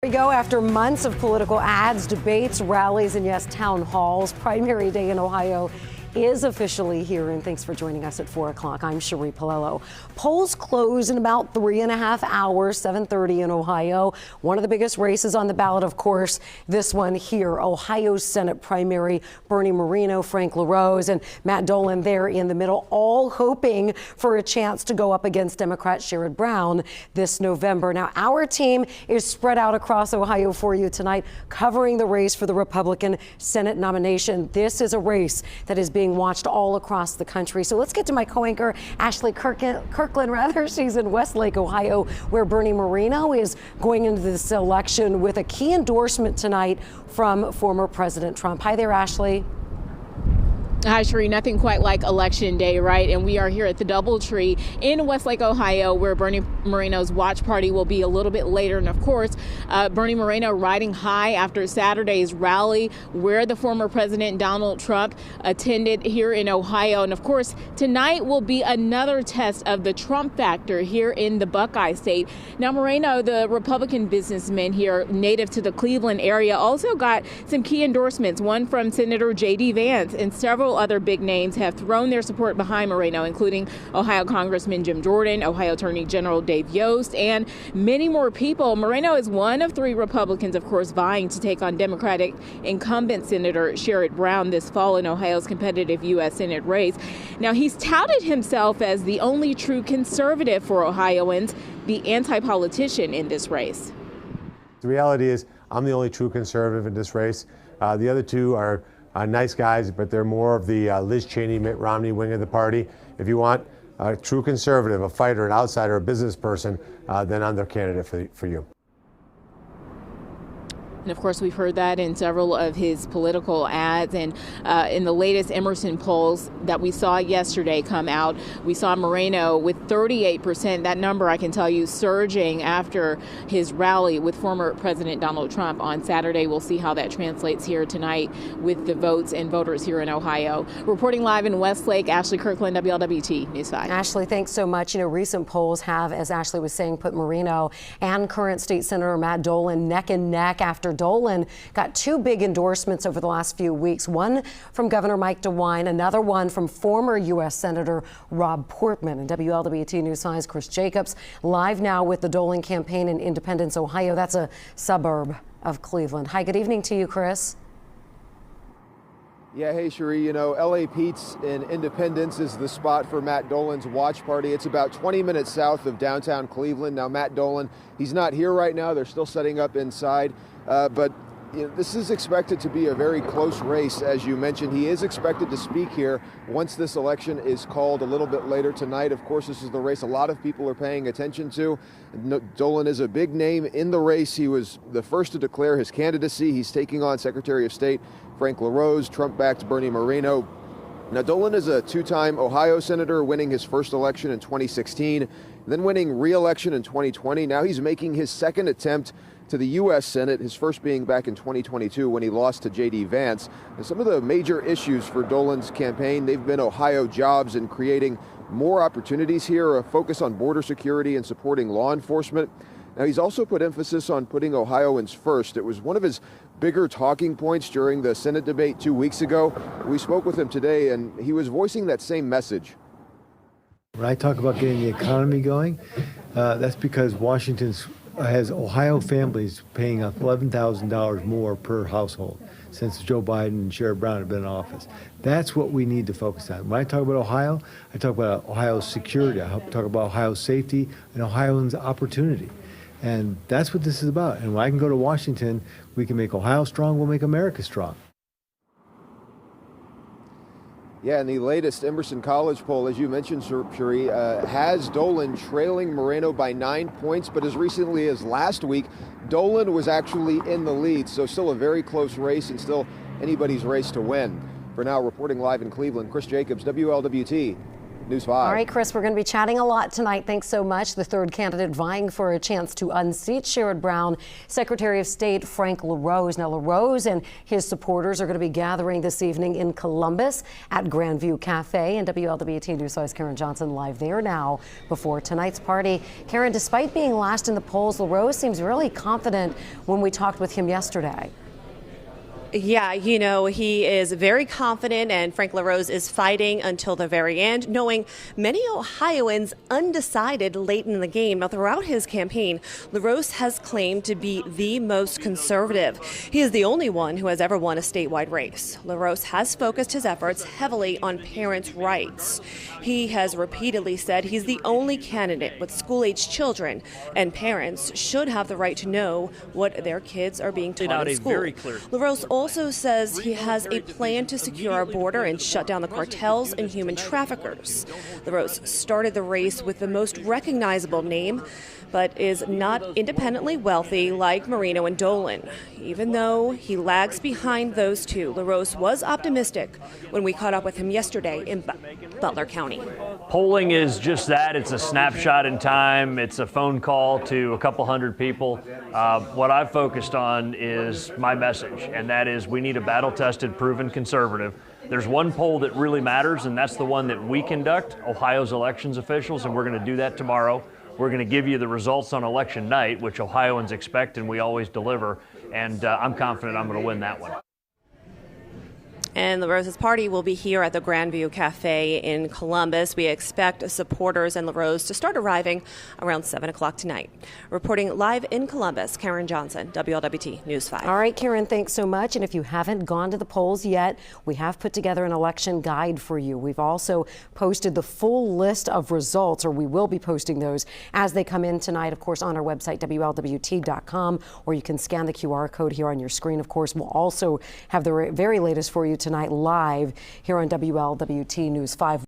We go after months of political ads, debates, rallies, and yes, town halls. Primary day in Ohio is officially here, and thanks for joining us at 4 o'clock. I'm Cherie Palello. Polls close in about 3.5 hours, 7:30 in Ohio. One of the biggest races on the ballot, of course, this one here, Ohio's Senate primary. Bernie Moreno, Frank LaRose, and Matt Dolan there in the middle, all hoping for a chance to go up against Democrat Sherrod Brown this November. Now, our team is spread out across Ohio for you tonight, covering the race for the Republican Senate nomination. This is a race that is being watched all across the country. So let's get to my co-anchor, Ashley Kirkland. She's in Westlake, Ohio, where Bernie Moreno is going into this election with a key endorsement tonight from former President Trump. Hi there, Ashley. Hi, Cherie. Nothing quite like Election Day, right? And we are here at the DoubleTree in Westlake, Ohio, where Bernie Moreno's watch party will be a little bit later. And of course, Bernie Moreno riding high after Saturday's rally where the former President Donald Trump attended here in Ohio. And of course, tonight will be another test of the Trump factor here in the Buckeye State. Now, Moreno, the Republican businessman here, native to the Cleveland area, also got some key endorsements, one from Senator J.D. Vance, and several other big names have thrown their support behind Moreno, including Ohio Congressman Jim Jordan, Ohio Attorney General Dave Yost, and many more people. Moreno is one of 3 Republicans, of course, vying to take on Democratic incumbent Senator Sherrod Brown this fall in Ohio's competitive U.S. Senate race. Now, he's touted himself as the only true conservative for Ohioans, the anti-politician in this race. The reality is I'm the only true conservative in this race. The other 2 are nice guys, but they're more of the Liz Cheney, Mitt Romney wing of the party. If you want a true conservative, a fighter, an outsider, a business person, then I'm their candidate for you. And of course, we've heard that in several of his political ads. And in the latest Emerson polls that we saw yesterday come out, we saw Moreno with 38%. That number, I can tell you, surging after his rally with former President Donald Trump on Saturday. We'll see how that translates here tonight with the votes and voters here in Ohio. Reporting live in Westlake, Ashley Kirkland, WLWT News 5. Ashley, thanks so much. You know, recent polls have, as Ashley was saying, put Moreno and current state Senator Matt Dolan neck and neck after Dolan got 2 big endorsements over the last few weeks, one from Governor Mike DeWine, another one from former U.S. Senator Rob Portman. And WLWT News 5's Chris Jacobs live now with the Dolan campaign in Independence, Ohio. That's a suburb of Cleveland. Hi, good evening to you, Chris. Yeah, hey, Cherie. You know, L.A. Pete's in Independence is the spot for Matt Dolan's watch party. It's about 20 minutes south of downtown Cleveland. Now, Matt Dolan, he's not here right now. They're still setting up inside. But you know, this is expected to be a very close race, as you mentioned. He is expected to speak here once this election is called a little bit later tonight. Of course, this is the race a lot of people are paying attention to. Dolan is a big name in the race. He was the first to declare his candidacy. He's taking on Secretary of State Frank LaRose, Trump-backed Bernie Moreno. Now, Dolan is a 2-time Ohio senator, winning his first election in 2016, then winning re-election in 2020. Now he's making his second attempt to the U.S. Senate, his first being back in 2022 when he lost to J.D. Vance. And some of the major issues for Dolan's campaign, they've been Ohio jobs and creating more opportunities here, a focus on border security and supporting law enforcement. Now, he's also put emphasis on putting Ohioans first. It was one of his bigger talking points during the Senate debate 2 weeks ago. We spoke with him today, and he was voicing that same message. When I talk about getting the economy going, that's because Washington has Ohio families paying $11,000 more per household since Joe Biden and Sherrod Brown have been in office. That's what we need to focus on. When I talk about Ohio, I talk about Ohio's security. I talk about Ohio's safety and Ohioans' opportunity. And that's what this is about. And when I can go to Washington, we can make Ohio strong, we'll make America strong. Yeah, and the latest Emerson College poll, as you mentioned, Cherie, has Dolan trailing Moreno by 9 points, but as recently as last week, Dolan was actually in the lead, so still a very close race and still anybody's race to win. For now, reporting live in Cleveland, Chris Jacobs, WLWT News 5. All right, Chris, we're going to be chatting a lot tonight. Thanks so much. The third candidate vying for a chance to unseat Sherrod Brown, Secretary of State Frank LaRose. Now, LaRose and his supporters are going to be gathering this evening in Columbus at Grandview Cafe. And WLWT News 5's Karen Johnson live there now before tonight's party. Karen, despite being last in the polls, LaRose seems really confident when we talked with him yesterday. Yeah, you know, he is very confident, and Frank LaRose is fighting until the very end, knowing many Ohioans undecided late in the game. Now, throughout his campaign, LaRose has claimed to be the most conservative. He is the only one who has ever won a statewide race. LaRose has focused his efforts heavily on parents' rights. He has repeatedly said he's the only candidate with school-age children, and parents should have the right to know what their kids are being taught in school. LaRose also says he has a plan to secure our border and shut down the cartels and human traffickers. LaRose started the race with the most recognizable name, but is not independently wealthy like Marino and Dolan. Even though he lags behind those two, LaRose was optimistic when we caught up with him yesterday in Butler County. Polling is just that. It's a snapshot in time. It's a phone call to a couple hundred people. What I've focused on is my message, and that is we need a battle-tested, proven conservative. There's one poll that really matters, and that's the one that we conduct, Ohio's elections officials, and we're going to do that tomorrow. We're going to give you the results on election night, which Ohioans expect and we always deliver, and I'm confident I'm going to win that one. And LaRose's party will be here at the Grandview Cafe in Columbus. We expect supporters and LaRose to start arriving around 7 o'clock tonight. Reporting live in Columbus, Karen Johnson, WLWT News 5. All right, Karen, thanks so much. And if you haven't gone to the polls yet, we have put together an election guide for you. We've also posted the full list of results, or we will be posting those as they come in tonight, of course, on our website, WLWT.com, or you can scan the QR code here on your screen. Of course, we'll also have the very latest for you tonight live here on WLWT News 5.